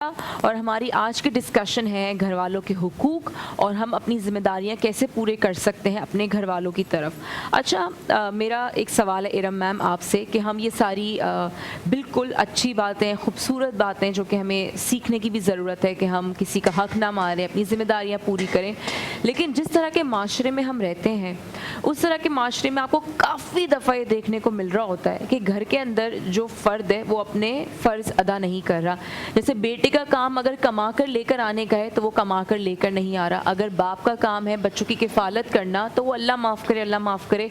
اور ہماری آج کی ڈسکشن ہے گھر والوں کے حقوق اور ہم اپنی ذمہ داریاں کیسے پورے کر سکتے ہیں اپنے گھر والوں کی طرف. اچھا میرا ایک سوال ہے ارم میم آپ سے کہ ہم یہ ساری بالکل اچھی باتیں خوبصورت باتیں جو کہ ہمیں سیکھنے کی بھی ضرورت ہے کہ ہم کسی کا حق نہ ماریں اپنی ذمہ داریاں پوری کریں, لیکن جس طرح کے معاشرے میں ہم رہتے ہیں اس طرح کے معاشرے میں آپ کو کافی دفعہ یہ دیکھنے کو مل رہا ہوتا ہے کہ گھر کے اندر جو فرد ہے وہ اپنے فرض ادا نہیں کر رہا. جیسے بیٹے کا کام اگر کما کر لے کر آنے کا ہے تو وہ کما کر لے کر نہیں آ رہا, اگر باپ کا کام ہے بچوں کی کفالت کرنا تو وہ اللہ معاف کرے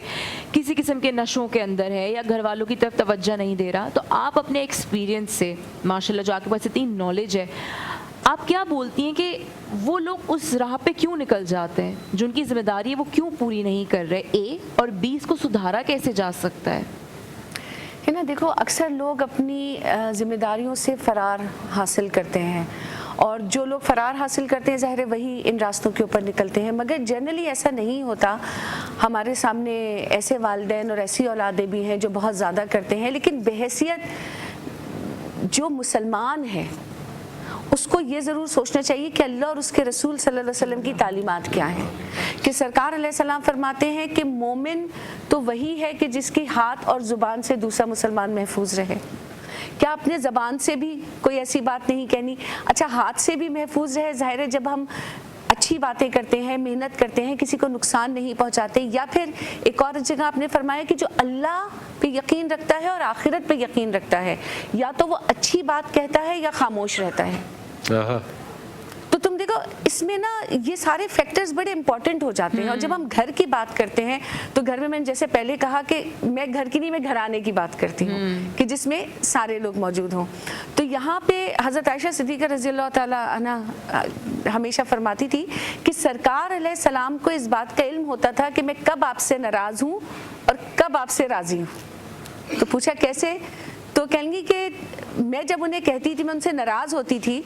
کسی قسم کے نشوں کے اندر ہے یا گھر والوں کی طرف توجہ نہیں دے رہا. تو آپ اپنے ایکسپیرینس سے ماشاءاللہ جو آپ کے پاس اتنی نالج ہے, آپ کیا بولتی ہیں کہ وہ لوگ اس راہ پہ کیوں نکل جاتے ہیں جو ان کی ذمہ داری ہے وہ کیوں پوری نہیں کر رہے, اے اور بی اس کو سدھارا کیسے جا سکتا ہے؟ نا دیکھو اکثر لوگ اپنی ذمہ داریوں سے فرار حاصل کرتے ہیں اور جو لوگ فرار حاصل کرتے ہیں ظاہر ہے وہی ان راستوں کے اوپر نکلتے ہیں, مگر جنرلی ایسا نہیں ہوتا. ہمارے سامنے ایسے والدین اور ایسی اولادیں بھی ہیں جو بہت زیادہ کرتے ہیں, لیکن بحیثیت جو مسلمان ہے اس کو یہ ضرور سوچنا چاہیے کہ اللہ اور اس کے رسول صلی اللہ علیہ وسلم کی تعلیمات کیا ہیں. کہ سرکار علیہ السلام فرماتے ہیں کہ مومن تو وہی ہے کہ جس کی ہاتھ اور زبان سے دوسرا مسلمان محفوظ رہے. کیا اپنے زبان سے بھی کوئی ایسی بات نہیں کہنی, اچھا ہاتھ سے بھی محفوظ رہے. ظاہر ہے جب ہم اچھی باتیں کرتے ہیں, محنت کرتے ہیں, کسی کو نقصان نہیں پہنچاتے. یا پھر ایک اور جگہ آپ نے فرمایا کہ جو اللہ پہ یقین رکھتا ہے اور آخرت پہ یقین رکھتا ہے یا تو وہ اچھی بات کہتا ہے یا خاموش رہتا ہے. تو تم دیکھو اس میں نا یہ سارے فیکٹرز بڑے امپورٹنٹ ہو جاتے ہیں. اور جب ہم گھر کی بات کرتے ہیں تو گھر میں نے جیسے پہلے کہا کہ میں گھر کی نہیں, میں گھرانے کی بات کرتی ہوں کہ جس میں سارے لوگ موجود ہوں. تو یہاں پہ حضرت عائشہ صدیقہ رضی اللہ تعالی عنہا ہمیشہ فرماتی تھی کہ سرکار علیہ السلام کو اس بات کا علم ہوتا تھا کہ میں کب آپ سے ناراض ہوں اور کب آپ سے راضی ہوں. تو پوچھا کیسے, تو کہیں گی کہ میں جب انہیں کہتی تھی, میں ان سے ناراض ہوتی تھی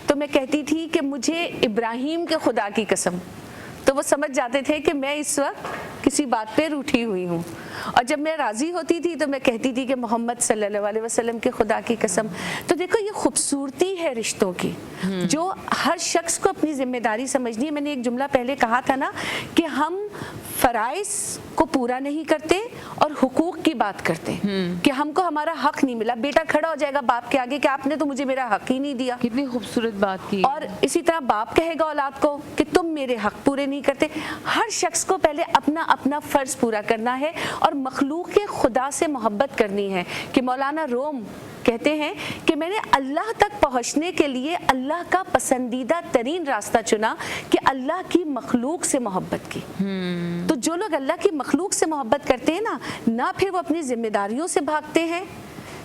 تو میں کہتی تھی کہ مجھے ابراہیم کے خدا کی قسم, تو وہ سمجھ جاتے تھے کہ میں اس وقت کسی بات پہ روٹھی ہوئی ہوں. اور جب میں راضی ہوتی تھی تو میں کہتی تھی کہ محمد صلی اللہ علیہ وسلم کے خدا کی قسم. تو دیکھو یہ خوبصورتی ہے رشتوں کی جو ہر شخص کو اپنی ذمہ داری سمجھنی ہے. میں نے ایک جملہ پہلے کہا تھا نا کہ ہم فرائض کو پورا نہیں کرتے اور حقوق کی بات کرتے کہ ہم کو ہمارا حق نہیں ملا. بیٹا کھڑا ہو جائے گا باپ کے آگے کہ آپ نے تو مجھے میرا حق ہی نہیں دیا. کتنی خوبصورت بات کی. اور اسی طرح باپ کہے گا اولاد کو کہ تم میرے حق پورے نہیں کرتے. ہر شخص کو پہلے اپنا اپنا فرض پورا کرنا ہے اور مخلوق کے خدا سے محبت کرنی ہے. کہ مولانا روم کہتے ہیں کہ میں نے اللہ تک پہنچنے کے لیے اللہ کا پسندیدہ ترین راستہ چنا کہ اللہ کی مخلوق سے محبت کی. تو جو لوگ اللہ کی مخلوق سے محبت کرتے ہیں نا, نہ پھر وہ اپنی ذمہ داریوں سے بھاگتے ہیں,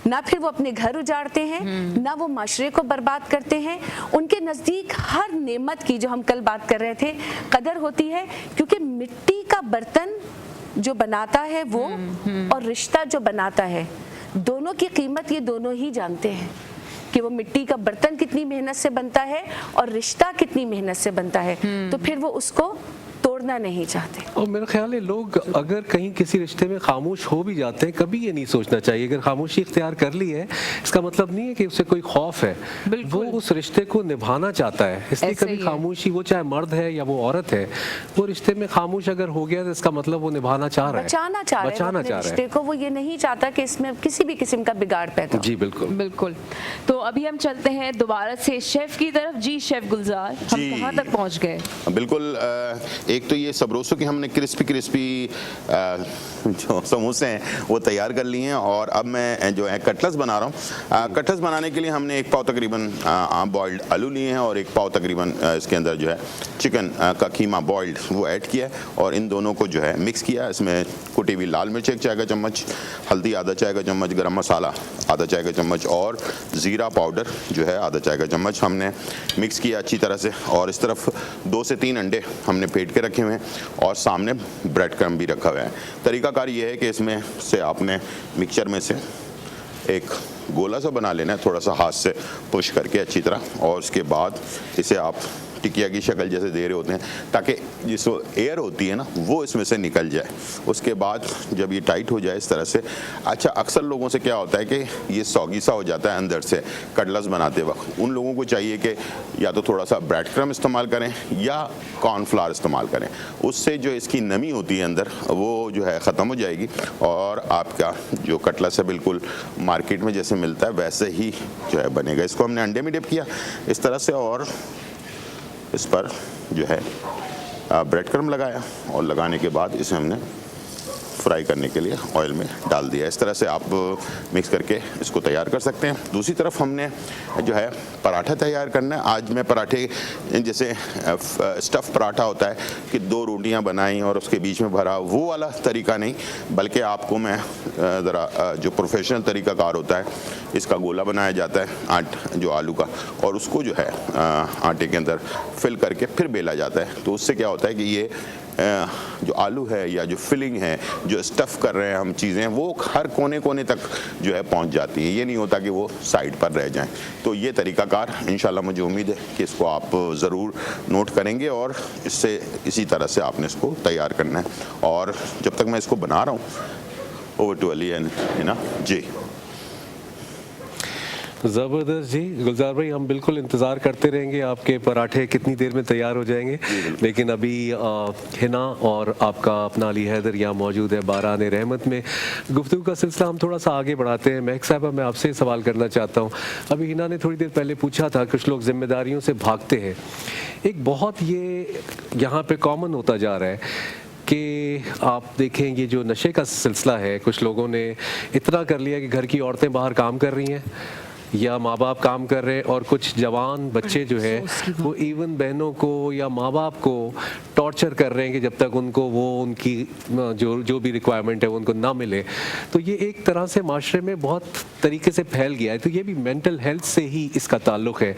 نہ پھر وہ اپنے گھر اجاڑتے ہیں, نہ وہ معاشرے کو برباد کرتے ہیں. ان کے نزدیک ہر نعمت کی, جو ہم کل بات کر رہے تھے, قدر ہوتی ہے. کیونکہ مٹی کا برتن جو بناتا ہے وہ اور رشتہ جو بناتا ہے, دونوں کی قیمت یہ دونوں ہی جانتے ہیں کہ وہ مٹی کا برتن کتنی محنت سے بنتا ہے اور رشتہ کتنی محنت سے بنتا ہے. تو پھر وہ اس کو توڑنا نہیں چاہتے. اور میرا خیال ہے لوگ اگر کہیں کسی رشتے میں خاموش ہو بھی جاتے ہیں, کبھی یہ نہیں سوچنا چاہیے اگر خاموشی اختیار کر لی ہے اس کا مطلب نہیں ہے کہ اسے کوئی خوف ہے, وہ اس رشتے کو نبھانا چاہتا ہے. اس لیے کبھی خاموشی, وہ چاہے مرد ہے یا وہ عورت ہے, وہ رشتے میں خاموش اگر ہو گیا تو اس کا مطلب وہ نبھانا چاہ رہا ہے, بچانا چاہ رہا ہے رشتے کو. وہ یہ نہیں چاہتا کہ اس میں کسی بھی قسم کا بگاڑ پیدا ہو. جی بالکل. تو ابھی ہم چلتے ہیں دوبارہ سے شیف کی طرف. جی شیف گلزار, ہم کہاں تک پہنچ گئے؟ بالکل. ایک تو یہ سبروسو کی ہم نے کرسپی جو سموسے ہیں وہ تیار کر لیے ہیں, اور اب میں جو ہے کٹلس بنا رہا ہوں. کٹلس بنانے کے لیے ہم نے 1 پاؤ تقریباً بوائلڈ آلو لیے ہیں اور 1 پاؤ تقریباً اس کے اندر جو ہے چکن کا قیمہ بوائلڈ وہ ایڈ کیا ہے اور ان دونوں کو جو ہے مکس کیا. اس میں کٹی ہوئی لال مرچ 1 چائے کا چمچ, ہلدی آدھا چائے کا چمچ, گرم مسالہ آدھا چائے کا چمچ اور زیرہ پاؤڈر جو ہے آدھا چائے کا چمچ ہم نے مکس کیا اچھی طرح سے. اور اس طرف 2 سے 3 انڈے ہم نے پھیٹ کے رکھے ہوئے ہیں اور سامنے بریڈ کرم بھی رکھا ہوا ہے. طریقہ کار یہ ہے کہ اس میں سے آپ نے مکسچر میں سے ایک گولا سا بنا لینا ہے, تھوڑا سا ہاتھ سے پش کر کے اچھی طرح, اور اس کے بعد اسے آپ टिकिया की शक्ल जैसे दे रहे होते हैं ताकि जिसको एयर होती है ना वो इसमें से निकल जाए। उसके बाद जब ये टाइट हो जाए इस तरह से, अच्छा अक्सर लोगों से क्या होता है कि ये सौगी सा हो जाता है अंदर से कटलेट्स बनाते वक्त, उन लोगों को चाहिए कि या तो थोड़ा सा ब्रेड क्रम्ब इस्तेमाल करें या कॉर्नफ्लावर इस्तेमाल करें, उससे जो इसकी नमी होती है अंदर वो जो है ख़त्म हो जाएगी और आपका जो कटलेट्स है बिल्कुल मार्केट में जैसे मिलता है वैसे ही जो है बनेगा। इसको हमने अंडे में डिप किया इस तरह से और इस पर जो है ब्रेड क्रम्ब लगाया और लगाने के बाद इसे हमने फ्राई करने के लिए ऑयल में डाल दिया। इस तरह से आप मिक्स करके इसको तैयार कर सकते हैं। दूसरी तरफ हमने जो है पराठा तैयार करना है। आज मैं पराठे जैसे स्टफ़ पराठा होता है कि 2 रोटियां बनाई और उसके बीच में भरा, वो वाला तरीका नहीं, बल्कि आपको मैं ज़रा जो प्रोफेशनल तरीक़ाकार होता है, इसका गोला बनाया जाता है जो आलू का, और उसको जो है आटे के अंदर फिल करके फिर बेला जाता है। तो उससे क्या होता है कि ये जो आलू है या जो फिलिंग है, जो स्टफ़ कर रहे हैं हम चीज़ें, वो हर कोने कोने तक जो है पहुंच जाती है। ये नहीं होता कि वो साइड पर रह जाएं। तो ये तरीक़ाकार इंशाल्लाह मुझे उम्मीद है कि इसको आप ज़रूर नोट करेंगे और इससे इसी तरह से आपने इसको तैयार करना है। और जब तक मैं इसको बना रहा हूँ, over to Ali and Hina ji. ज़बरदस्त जी। गुलजार भाई, हम बिल्कुल इंतज़ार करते रहेंगे आपके पराठे कितनी देर में तैयार हो जाएंगे, लेकिन अभी हिना और आपका अपना अली हैदर यहाँ मौजूद है बारान रहमत में। गुफ्तगू का सिलसिला हम थोड़ा सा आगे बढ़ाते हैं। महक साहबा, मैं आपसे सवाल करना चाहता हूँ। अभी हिना ने थोड़ी देर पहले पूछा था कुछ लोग जिम्मेदारियों से भागते हैं। एक बहुत ये यहाँ पे कॉमन होता जा रहा है कि आप देखें ये जो नशे का सिलसिला है, कुछ लोगों ने इतना कर लिया कि घर की औरतें बाहर काम कर रही हैं या माँ बाप काम कर रहे हैं, और कुछ जवान बच्चे जो है वो इवन बहनों को या माँ बाप को टॉर्चर कर रहे हैं कि जब तक उनको वो उनकी जो भी रिक्वायरमेंट है वो उनको ना मिले। तो ये एक तरह से माशरे में बहुत तरीके से फैल गया है। तो ये भी मेंटल हेल्थ से ही इसका ताल्लुक़ है।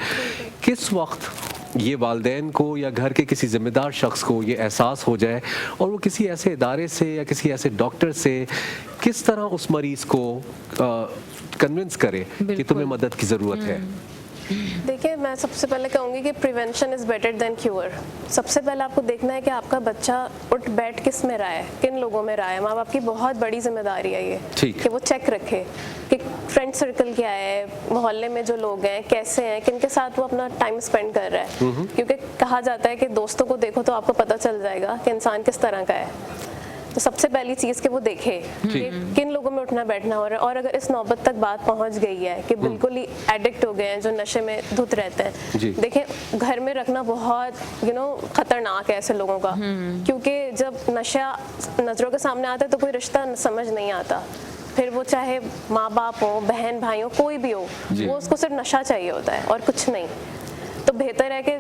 किस वक्त ये वालिदैन को या घर के किसी ज़िम्मेदार शख्स को ये एहसास हो जाए और वो किसी ऐसे इदारे से या किसी ऐसे डॉक्टर से किस तरह उस मरीज़ को कन्विंस करे कि तुम्हें मदद की ज़रूरत है? देखिए, मैं सबसे पहले कहूँगी कि prevention is better than cure. सबसे पहले आपको देखना है कि आपका बच्चा उठ बैठ किस में रहा है, किन लोगों में रहा है। माँ बाप की बहुत बड़ी जिम्मेदारी है ये कि वो चेक रखे कि फ्रेंड सर्कल क्या है, मोहल्ले में जो लोग हैं कैसे हैं, किन के साथ वो अपना टाइम स्पेंड कर रहा है। क्योंकि कहा जाता है कि दोस्तों को देखो तो आपको पता चल जाएगा कि इंसान किस तरह का है। तो सबसे पहली चीज़ कि वो देखे कि किन लोगों में उठना बैठना हो रहा है। और अगर इस नौबत तक बात पहुंच गई है कि बिल्कुल ही एडिक्ट हो गए हैं, जो नशे में धुत रहते हैं, देखें घर में रखना बहुत खतरनाक है ऐसे लोगों का। क्योंकि जब नशा नज़रों के सामने आता है तो कोई रिश्ता समझ नहीं आता। फिर वो चाहे माँ बाप हो, बहन भाई हो, कोई भी हो, वो उसको सिर्फ नशा चाहिए होता है और कुछ नहीं। तो बेहतर है कि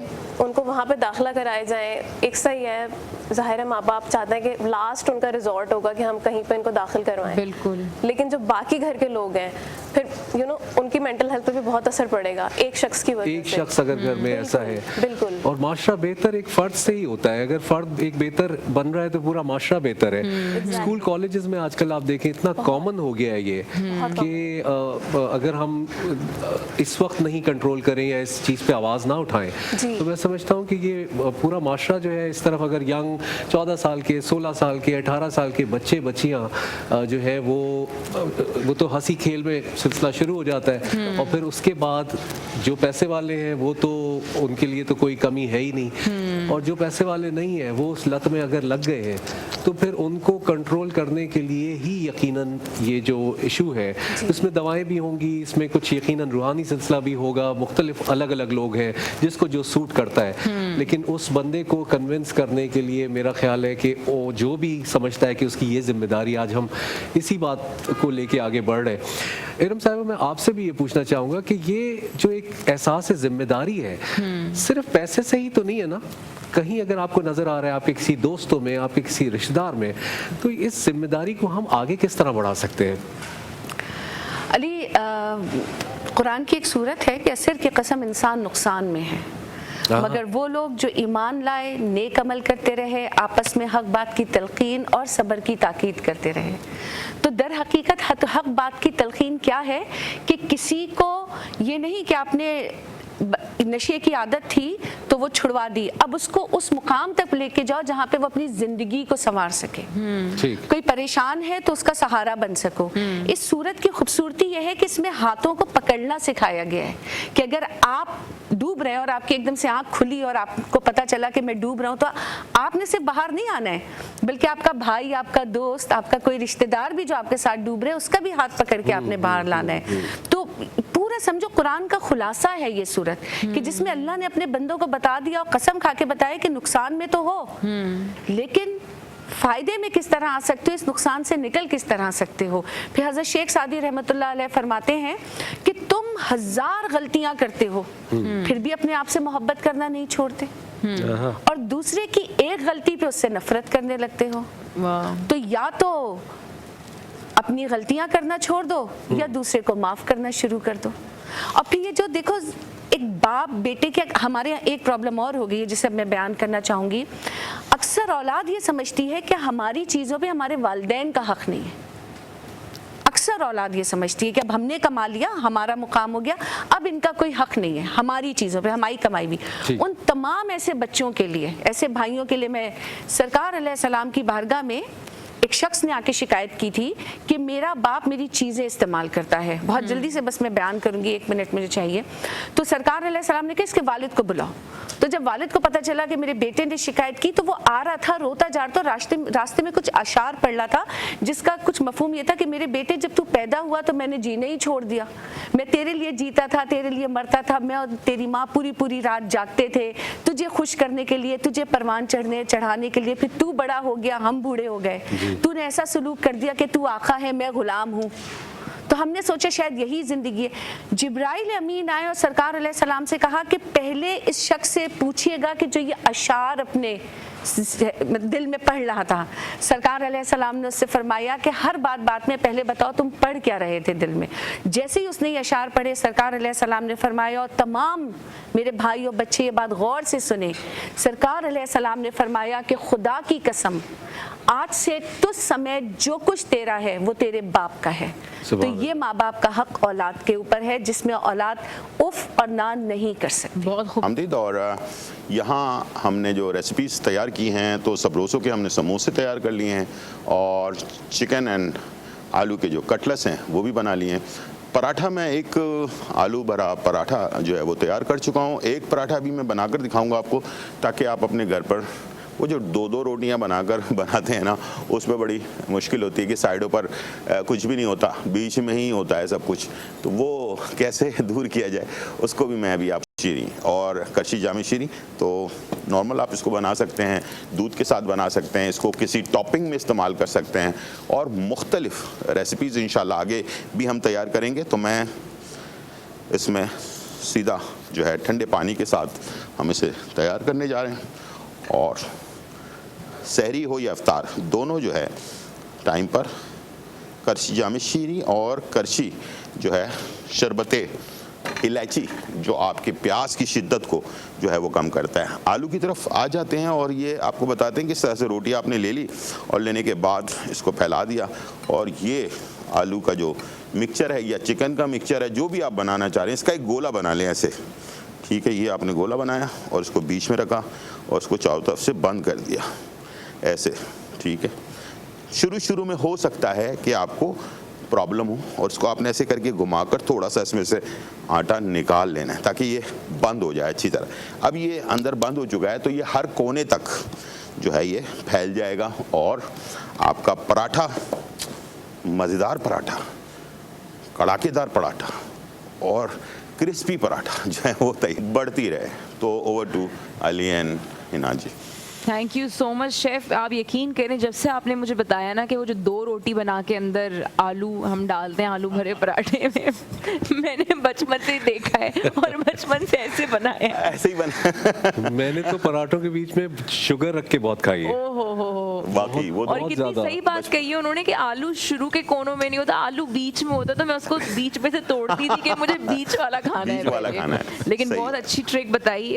उनको वहाँ पे दाखिला कराए जाए। एक सही है, ज़ाहिर है माँ बाप चाहते हैं कि लास्ट उनका रिजॉर्ट होगा कि हम कहीं पे इनको दाखिल करवाएं। बिल्कुल। लेकिन जो बाकी घर के लोग हैं फिर उनकी मेंटल हेल्थ पे भी बहुत असर पड़ेगा एक शख्स की वजह से। एक शख्स अगर घर में ऐसा है, बिल्कुल। और माशरा बेहतर एक फ़र्द से ही होता है। अगर फ़र्द एक बेहतर बन रहा है तो पूरा माशरा बेहतर है। स्कूल कॉलेजेस में आजकल आप देखें इतना कॉमन हो गया है ये कि अगर हम इस वक्त नहीं कंट्रोल करें या इस चीज़ पे आवाज़ ना उठाएं तो मैं समझता हूँ कि ये पूरा माशरा जो है इस तरफ, अगर यंग 14 साल के, 16 साल के, 18 साल के बच्चे बच्चियाँ जो है वो तो हंसी खेल में सिलसिला शुरू हो जाता है। और फिर उसके बाद जो पैसे वाले हैं वो तो उनके लिए तो कोई कमी है ही नहीं, और जो पैसे वाले नहीं है वो उस लत में अगर लग गए हैं तो फिर उनको कंट्रोल करने के लिए ही यकीनन ये जो इशू है इसमें दवाएं भी होंगी, इसमें कुछ यकीनन रूहानी सिलसिला भी होगा। मुख्तलिफ अलग अलग लोग हैं जिसको जो सूट करता है, लेकिन उस बंदे को कन्विंस करने के लिए मेरा ख्याल है कि वो जो भी समझता है कि उसकी ये जिम्मेदारी, आज हम इसी बात को लेके आगे बढ़ रहे हैं। इरम साहब, मैं आपसे भी ये पूछना चाहूँगा कि ये जो एक एहसास जिम्मेदारी है सिर्फ पैसे से ही तो नहीं है ना? कहीं अगर आपको नज़र आ रहा है आपके किसी दोस्तों में, आपके किसी रिश्तेदार में, तो इस जिम्मेदारी को हम आगे किस तरह बढ़ा सकते हैं? अली, कुरान की एक सूरत है कि असर की कसम इंसान नुकसान में है, मगर वो लोग जो ईमान लाए, नेक अमल करते रहे, आपस में हक बात की तलकीन और सब्र की ताकीद करते रहे। तो दर हकीकत हक बात की तलकीन क्या है कि किसी को ये नहीं कि आपने नशे की आदत थी तो वो छुड़वा दी, अब उसको उस मुकाम तक लेके जाओ जहाँ पे वो अपनी जिंदगी को संवार सके। ठीक। कोई परेशान है तो उसका सहारा बन सको। इस सूरत की खूबसूरती यह है कि इसमें हाथों को पकड़ना सिखाया गया है कि अगर आप डूब रहे हैं और आपकी एकदम से आंख खुली और आपको पता चला कि मैं डूब रहा हूं, तो आपने सिर्फ बाहर नहीं आना है, बल्कि आपका भाई, आपका दोस्त, आपका कोई रिश्तेदार भी जो आपके साथ डूब रहे हैं उसका भी हाथ पकड़ के आपने बाहर लाना है। तो पूरा समझो कुरान का खुलासा है ये सूरत कि जिसमें अल्लाह ने अपने बंदों को बता दिया और कसम खा के बताया कि नुकसान में तो हो, लेकिन फायदे में किस तरह आ सकते हो, इस नुकसान से निकल किस तरह आ सकते हो। फिर हज़रत शेख सादी रहमतुल्लाह अलैह फरमाते हैं कि तुम 1000 गलतियां करते हो फिर भी अपने आप से मोहब्बत करना नहीं छोड़ते, और दूसरे की एक गलती पे उससे नफरत करने लगते हो। तो या तो अपनी गलतियां करना छोड़ दो या दूसरे को माफ करना शुरू कर दो। और फिर ये जो देखो एक बाप बेटे के, हमारे यहाँ एक प्रॉब्लम और हो गई है जिसे मैं बयान करना चाहूँगी। अक्सर औलाद ये समझती है कि हमारी चीज़ों पे हमारे वालिदैन का हक नहीं है। अक्सर औलाद ये समझती है कि अब हमने कमा लिया, हमारा मुकाम हो गया, अब इनका कोई हक नहीं है हमारी चीज़ों पे, हमारी कमाई भी। उन तमाम ऐसे बच्चों के लिए, ऐसे भाइयों के लिए मैं सरकार अलैहिस्सलाम की बारगाह में, एक शख्स ने आके शिकायत की थी कि मेरा बाप मेरी चीज़ें इस्तेमाल करता है। बहुत जल्दी से बस मैं बयान करूंगी, 1 मिनट मुझे चाहिए। तो सरकार अलैहिस्सलाम ने कहा इसके वालिद को बुलाओ। तो जब वालिद को पता चला कि मेरे बेटे ने शिकायत की, तो वो आ रहा था रोता जा रहा था, रास्ते में कुछ अशार पढ़ रहा था जिसका कुछ मफहूम ये था कि मेरे बेटे जब तू पैदा हुआ तो मैंने जीना ही छोड़ दिया, मैं तेरे लिए जीता था, तेरे लिए मरता था, मैं और तेरी माँ पूरी पूरी रात जागते थे तुझे खुश करने के लिए, तुझे परवान चढ़ाने के लिए। फिर तू बड़ा हो गया, हम बूढ़े हो गए, तूने ऐसा सलूक कर दिया कि तू आका है, मैं गुलाम हूँ। तो हमने सोचा शायद यही जिंदगी है। जिब्राइल अमीन आए और सरकार अलैहिस्सलाम से कहा कि पहले इस शख्स से पूछिएगा कि जो ये अशार अपने दिल में पढ़ रहा था। सरकार अलैहिस्सलाम ने उससे फरमाया कि हर बात में पहले बताओ तुम पढ़ क्या रहे थे दिल में। जैसे ही उसने ये अशार पढ़े, सरकार अलैहिस्सलाम ने फरमाया, और तमाम मेरे भाई और बच्चे ये बात गौर से सुने, सरकार अलैहिस्सलाम ने फरमाया कि खुदा की कसम आज से तुझ समय जो कुछ तेरा है वो तेरे बाप का है। तो ये माँ बाप का हक औलाद के ऊपर है जिसमें औलाद उफ और ना नहीं कर सकती। बहुत खूब। आमदीद। और यहाँ हमने जो रेसिपीज़ तैयार की हैं तो सबरोसों के हमने समोसे तैयार कर लिए हैं, और चिकन एंड आलू के जो कटलेट्स हैं वो भी बना लिए हैं। पराठा मैं एक आलू भरा पराठा जो है वो तैयार कर चुका हूँ। एक पराठा भी मैं बनाकर दिखाऊंगा आपको, ताकि आप अपने घर पर वो जो 2-2 रोटियां बनाते हैं ना, उसमें बड़ी मुश्किल होती है कि साइडों पर कुछ भी नहीं होता, बीच में ही होता है सब कुछ, तो वो कैसे दूर किया जाए उसको भी मैं अभी आप शीरी और करशी जामी शीरी, तो नॉर्मल आप इसको बना सकते हैं, दूध के साथ बना सकते हैं, इसको किसी टॉपिंग में इस्तेमाल कर सकते हैं, और मुख्तलिफ रेसिपीज़ इंशाल्लाह आगे भी हम तैयार करेंगे। तो मैं इसमें सीधा जो है ठंडे पानी के साथ हम इसे तैयार करने जा रहे हैं, और सहरी हो या इफ्तार दोनों जो है टाइम पर करशी जामी शीरी और करशी जो है शरबते इलायची जो आपके प्यास की शिद्दत को जो है वो कम करता है। आलू की तरफ आ जाते हैं, और ये आपको बताते हैं कि इस तरह से रोटी आपने ले ली और लेने के बाद इसको फैला दिया, और ये आलू का जो मिक्सचर है या चिकन का मिक्सचर है जो भी आप बनाना चाह रहे हैं, इसका एक गोला बना लें ऐसे, ठीक है। ये आपने गोला बनाया और इसको बीच में रखा और इसको चारों तरफ से बंद कर दिया ऐसे, ठीक है। शुरू में हो सकता है कि आपको प्रॉब्लम हो, और इसको आपने ऐसे करके घुमाकर थोड़ा सा इसमें से आटा निकाल लेना है ताकि ये बंद हो जाए अच्छी तरह। अब ये अंदर बंद हो चुका है तो ये हर कोने तक जो है ये फैल जाएगा, और आपका पराठा, मज़ेदार पराठा, कड़ाकेदार पराठा और क्रिस्पी पराठा जो है वो बढ़ती रहे। तो over to Ali and Hina ji. Thank you so much chef. आप यकीन करें, जब से आपने मुझे बताया ना कि वो जो 2 रोटी बना के अंदर आलू हम डालते हैं आलू भरे पराठे में, मैंने बचपन से देखा है और बचपन से ऐसे बनाया है। ऐसे ही बना मैंने तो पराठों के बीच में शुगर रख के बहुत खाई है। ओ हो वाकई वो और तो कितनी ज़्यादा। सही बात कही है उन्होंने कि आलू शुरू के कोनों में नहीं होता, आलू बीच में होता, तो मैं उसको बीच में से तोड़ती थी कि मुझे बीच वाला खाना है बीच वाला पहले। खाना है, लेकिन सही बहुत है। अच्छी ट्रिक बताई,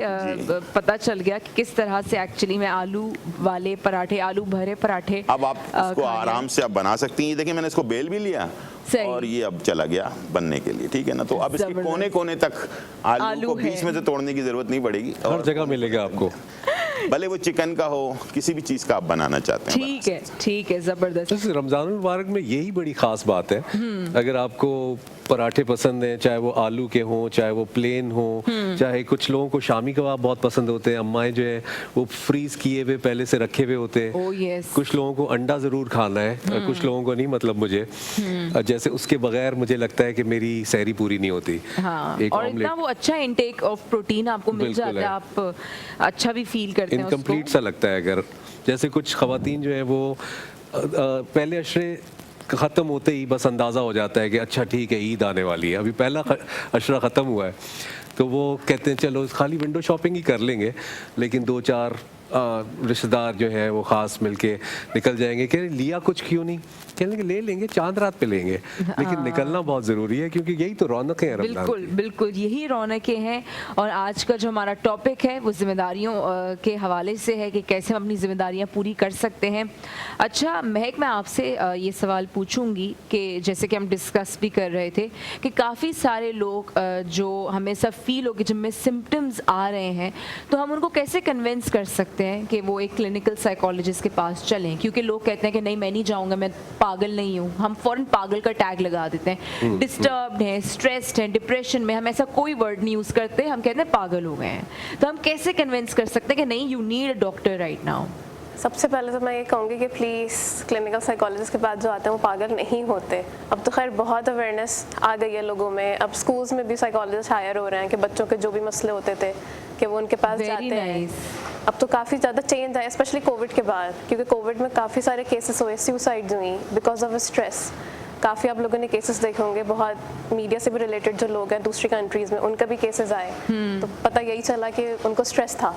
पता चल गया कि किस तरह से एक्चुअली में आलू वाले पराठे, आलू भरे पराठे अब आप इसको खाने हैं। आराम से आप बना सकती हैं। देखिए मैंने इसको बेल भी लिया सही। और ये अब चला गया बनने के लिए, ठीक है ना। तो अब इसके जबरदस्त। कोने कोने तक आलू आलू को है। बीच में से तोड़ने की जरूरत नहीं पड़ेगी, हर और जगह मिलेगा आपको। भले वो चिकन का हो, किसी भी चीज का आप बनाना चाहते हैं ठीक है, जबरदस्त। जैसे रमजान मुबारक में यही बड़ी खास बात है, अगर आपको पराठे पसंद हैं, चाहे वो आलू के हों, चाहे वो प्लेन हो, चाहे कुछ लोगों को शामी कबाब बहुत पसंद होते हैं, अम्माएं जो है वो फ्रीज किए हुए पहले से रखे हुए होते हैं। Oh, yes. कुछ लोगों को अंडा जरूर खाना है, कुछ लोगों को नहीं, मतलब मुझे जैसे उसके बगैर मुझे लगता है कि मेरी सहरी पूरी नहीं होती। हाँ, एक और ऑमलेट इतना वो अच्छा इंटेक ऑफ प्रोटीन आपको मिल बिल्कुल जाता है, है। आप अच्छा भी फील करते हैं इनकम्प्लीट सा लगता है। अगर जैसे कुछ खवातीन जो है वो पहले अशरे ख़त्म होते ही बस अंदाज़ा हो जाता है कि अच्छा ठीक है ईद आने वाली है, अभी पहला अशरा ख़त्म हुआ है, तो वो कहते हैं चलो खाली विंडो शॉपिंग ही कर लेंगे, लेकिन 2-4 रिश्तेदार जो है वो ख़ास मिलके निकल जाएंगे कि लिया कुछ क्यों नहीं, कहेंगे ले लेंगे, चांद रात पे लेंगे, लेकिन निकलना बहुत ज़रूरी है क्योंकि यही तो रौनकें हैं रमज़ान बिल्कुल की। बिल्कुल यही रौनकें हैं। और आज का जो हमारा टॉपिक है वो जिम्मेदारियों के हवाले से है कि कैसे हम अपनी जिम्मेदारियां पूरी कर सकते हैं। अच्छा महक, मैं आपसे ये सवाल पूछूंगी कि जैसे कि हम डिस्कस भी कर रहे थे कि काफ़ी सारे लोग जो हमें सब फील हो कि जिनमें सिम्टम्स आ रहे हैं, तो हम उनको कैसे कन्विंस कर सकते हैं कि वो एक क्लिनिकल साइकोलॉजिस्ट के पास चलें, क्योंकि लोग कहते हैं कि नहीं मैं नहीं जाऊँगा, मैं पागल नहीं हूँ, हम फौरन पागल का टैग लगा देते हैं, डिस्टर्ब्ड हैं, स्ट्रेस्ड हैं, डिप्रेशन में, हम ऐसा कोई वर्ड नहीं यूज़ करते, हम कहते हैं पागल हो गए हैं। तो हम कैसे कन्विंस कर सकते हैं कि नहीं you need a doctor right now? सबसे पहले तो मैं ये कहूँगी कि प्लीज़ क्लिनिकल साइकोलॉजिस्ट के पास जो आते हैं वो पागल नहीं होते। अब तो खैर बहुत अवेयरनेस आ गई है लोगों में, अब स्कूल्स में भी साइकोलॉजिस्ट हायर हो रहे हैं कि बच्चों के जो भी मसले होते थे कि वो उनके पास Very जाते हैं। nice. अब तो काफ़ी ज़्यादा चेंज आया, स्पेशली कोविड के बाद, क्योंकि कोविड में काफ़ी सारे केसेस हुए, सुसाइड्स हुई बिकॉज ऑफ स्ट्रेस। काफ़ी आप लोगों ने केसेस देखे होंगे, बहुत मीडिया से भी रिलेटेड जो लोग हैं दूसरी कंट्रीज़ में, उनका भी केसेस आए, तो पता यही चला कि उनको स्ट्रेस था।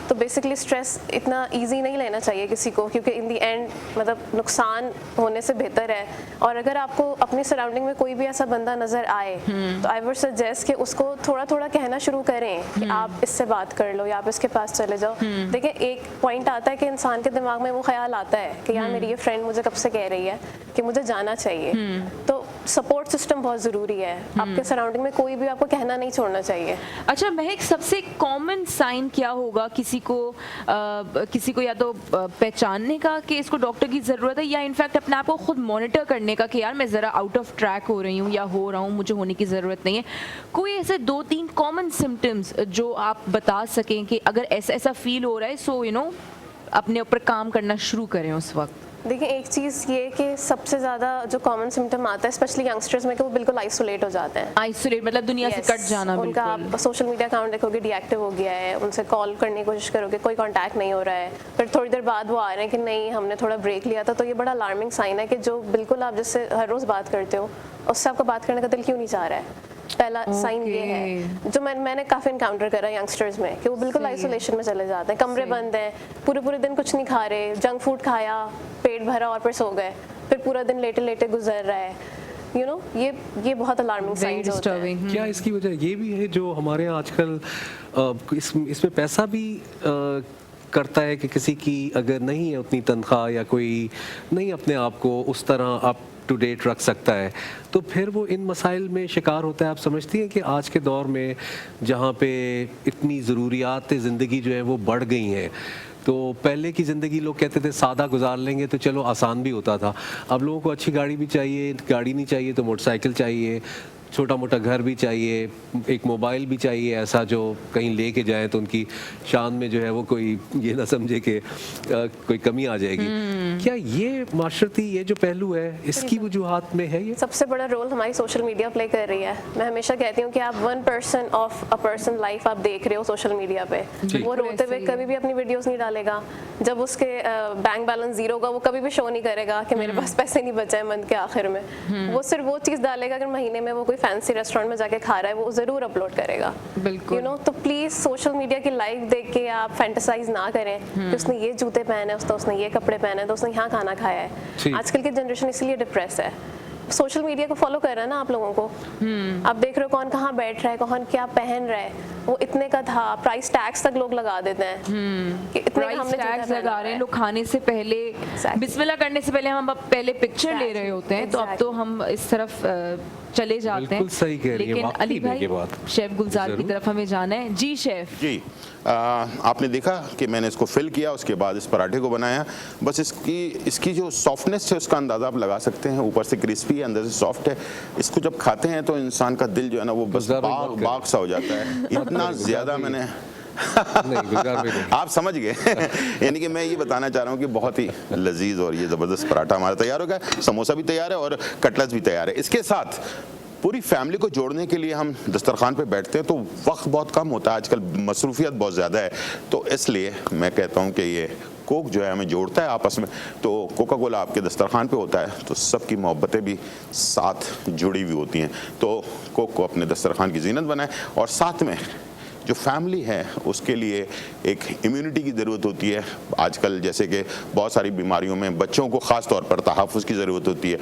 तो बेसिकली स्ट्रेस इतना इजी नहीं लेना चाहिए किसी को, क्योंकि इन दी एंड मतलब नुकसान होने से बेहतर है। और अगर आपको अपनी सराउंडिंग में कोई भी ऐसा बंदा नज़र आए तो आई वुड सजेस्ट कि उसको थोड़ा थोड़ा कहना शुरू करें कि आप इससे बात कर लो या आप इसके पास चले जाओ। देखिए एक पॉइंट आता है कि इंसान के दिमाग में वो ख्याल आता है कि यार मेरी ये फ्रेंड मुझे कब से कह रही है कि मुझे जाना चाहिए, तो सपोर्ट सिस्टम बहुत ज़रूरी है। आपके सराउंडिंग में कोई भी आपको कहना नहीं छोड़ना चाहिए। अच्छा महक, सबसे कॉमन साइन क्या होगा किसी को या तो पहचानने का कि इसको डॉक्टर की ज़रूरत है, या इनफैक्ट अपने आप को खुद मॉनिटर करने का कि यार मैं ज़रा आउट ऑफ ट्रैक हो रही हूँ या हो रहा हूँ, मुझे होने की ज़रूरत नहीं है? कोई ऐसे 2-3 कॉमन सिम्टम्स जो आप बता सकें कि अगर ऐसा ऐसा फील हो रहा है, सो यू नो अपने ऊपर काम करना शुरू करें उस वक्त? देखिए एक चीज़ ये कि सबसे ज़्यादा जो कॉमन सिम्टम आता है स्पेशली यंगस्टर्स में, कि वो बिल्कुल आइसोलेट हो जाते हैं। आइसोलेट मतलब दुनिया से कट जाना। उनका बिल्कुल। आप सोशल मीडिया अकाउंट देखोगे डीएक्टिव हो गया है, उनसे कॉल करने की कोशिश करोगे कोई कांटेक्ट नहीं हो रहा है, फिर थोड़ी देर बाद वो आ रहे हैं कि नहीं हमने थोड़ा ब्रेक लिया था। तो ये बड़ा अलार्मिंग साइन है कि जो बिल्कुल आप जिससे हर रोज़ बात करते हो उससे आपको बात करने का दिल क्यों नहीं चाह रहा है। पहला साइन ये है जो मैंने काफ़ी इनकाउंटर करा यंगस्टर्स में, कि वो बिल्कुल आइसोलेशन में चले जाते हैं, कमरे बंद हैं, पूरे दिन कुछ नहीं खा रहे, जंक फूड खाया, पेट भरा और फिर सो गए, फिर पूरा दिन लेटे लेटे गुजर रहा है। यू नो ये बहुत अलार्मिंग साइंस होते हैं। क्या इसकी वजह ये भी है जो हमारे यहाँ आजकल इसमें पैसा भी करता है कि किसी की अगर नहीं है उतनी तनख्वाह या कोई नहीं अपने आप को उस तरह अप टू डेट रख सकता है, तो फिर वो इन मसाइल में शिकार होता है? आप समझती हैं कि आज के दौर में जहाँ पे इतनी ज़रूरियात ज़िंदगी जो है वो बढ़ गई हैं, तो पहले की ज़िंदगी लोग कहते थे सादा गुजार लेंगे तो चलो आसान भी होता था, अब लोगों को अच्छी गाड़ी भी चाहिए, गाड़ी नहीं चाहिए तो मोटरसाइकिल चाहिए, छोटा मोटा घर भी चाहिए, एक मोबाइल भी चाहिए ऐसा जो कहीं लेके जाए तो उनकी शान में जो है वो कोई ये ना समझे कि कोई कमी आ जाएगी। क्या ये माशरती ये जो पहलू है इसकी वजूहात में है? ये सबसे बड़ा रोल हमारी सोशल मीडिया प्ले कर रही है। मैं हमेशा कहती हूँ कि आप 1% ऑफ अ पर्सन लाइफ आप देख रहे हो सोशल मीडिया पे। वो रोते हुए कभी भी अपनी वीडियोस नहीं डालेगा, जब उसके बैंक बैलेंस जीरो होगा वो कभी भी शो नहीं करेगा कि मेरे पास पैसे नहीं बचे हैं मंथ के आखिर में। वो सिर्फ वो चीज़ डालेगा अगर महीने में वो कोई फैंसी रेस्टोरेंट में जाके खा रहा है, वो ज़रूर अपलोड करेगा। बिल्कुल। यू नो, तो प्लीज़ सोशल मीडिया की लाइव देख के आप फैंटेसाइज ना करें कि उसने ये जूते पहने हैं, उसने ये कपड़े पहने हैं, तो उसने यहाँ खाना खाया जी। है। आजकल की जनरेशन इसलिए डिप्रेस है, सोशल मीडिया को फॉलो कर रहा है ना आप लोगों को। आप देख रहे हो कौन कहाँ बैठ रहा है, कौन क्या पहन रहा है, वो इतने का था, प्राइस टैग्स तक लोग लगा देते हैं कि इतने का प्राइस हमने जूता टैग्स पहना लगा हुआ रहे है। हैं लोग, खाने से पहले बिस्मिल्लाह करने से पहले हम अब पहले पिक्चर ले रहे होते हैं, तो अब तो हम इस तरफ चले जाते हैं। बिल्कुल सही कह रही हैं, लेकिन वाकई अली में भाई ये बात। शेफ गुलजार की जरूर। तरफ हमें जाना है। जी शेफ। जी आपने देखा कि मैंने इसको फिल किया, उसके बाद इस पराठे को बनाया। बस इसकी जो सॉफ्टनेस है उसका अंदाज़ा आप लगा सकते हैं। ऊपर से क्रिस्पी है, अंदर से सॉफ्ट है। इसको जब खाते हैं तो इंसान का दिल जो है ना वो बस गुलजार भाई बात करें। बाग सा हो जाता है। इतना ज़्यादा मैंने नहीं, गुलजार भाई नहीं। आप समझ गए यानी कि मैं ये बताना चाह रहा हूँ कि बहुत ही लजीज और ये ज़बरदस्त पराठा हमारा तैयार हो गया। समोसा भी तैयार है और कटलेट्स भी तैयार है। इसके साथ पूरी फैमिली को जोड़ने के लिए हम दस्तरखान पे बैठते हैं तो वक्त बहुत कम होता है, आजकल मसरूफियत बहुत ज़्यादा है, तो इसलिए मैं कहता हूँ कि ये कोक जो है हमें जोड़ता है आपस में। तो कोका कोला आपके दस्तरखान पे होता है तो सबकी मोहब्बतें भी साथ जुड़ी हुई होती हैं। तो कोक को अपने दस्तरखान की जीनत बनाएं और साथ में जो फैमिली है उसके लिए एक इम्यूनिटी की ज़रूरत होती है। आजकल जैसे कि बहुत सारी बीमारियों में बच्चों को ख़ास तौर पर तहफ़्फ़ुज़ की ज़रूरत होती है,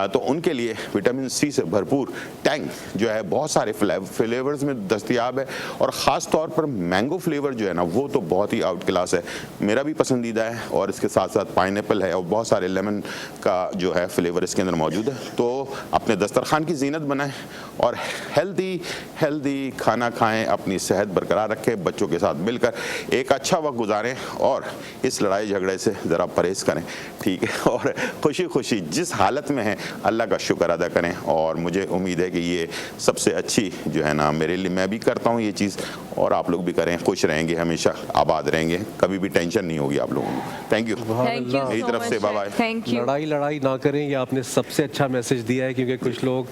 तो उनके लिए विटामिन सी से भरपूर टैंग जो है बहुत सारे फ्लेवर्स में दस्तयाब है और ख़ास तौर पर मैंगो फ्लेवर जो है ना वो तो बहुत ही आउट क्लास है, मेरा भी पसंदीदा है। और इसके साथ साथ पाइनएप्पल है और बहुत सारे लेमन का जो है फ्लेवर इसके अंदर मौजूद है। तो अपने दस्तरखान की जीनत बनाएं और हेल्दी खाना खाएं, अपनी सेहत बरकरार रखें, बच्चों के साथ मिलकर एक अच्छा वक्त गुजारें और इस लड़ाई झगड़े से ज़रा परहेज़ करें, ठीक है। और खुशी खुशी जिस हालत में हैं अल्लाह का शुक्र अदा करें। और मुझे उम्मीद है कि ये सबसे अच्छी जो है ना मेरे लिए, मैं भी करता हूँ ये चीज़ और आप लोग भी करें, खुश रहेंगे, हमेशा आबाद रहेंगे, कभी भी टेंशन नहीं होगी आप लोगों को। Thank you. थैंक यू मेरी तरफ से बाय बाय। Thank you. लड़ाई ना करें, ये आपने सबसे अच्छा मैसेज दिया है, क्योंकि कुछ लोग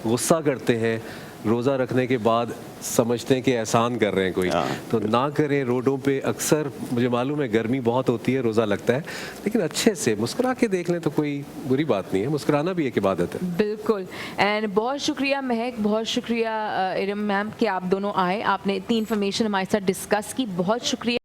गुस्सा करते हैं रोज़ा रखने के बाद, समझते हैं कि एहसान कर रहे हैं कोई, तो ना करें। रोडों पे अक्सर मुझे मालूम है गर्मी बहुत होती है, रोज़ा लगता है, लेकिन अच्छे से मुस्कुरा के देख लें तो कोई बुरी बात नहीं है, मुस्कुराना भी एक इबादत है। बिल्कुल। एंड बहुत शुक्रिया महक, बहुत शुक्रिया इरम मैम कि आप दोनों आए, आपने इतनी इन्फॉर्मेशन हमारे साथ डिस्कस की, बहुत शुक्रिया।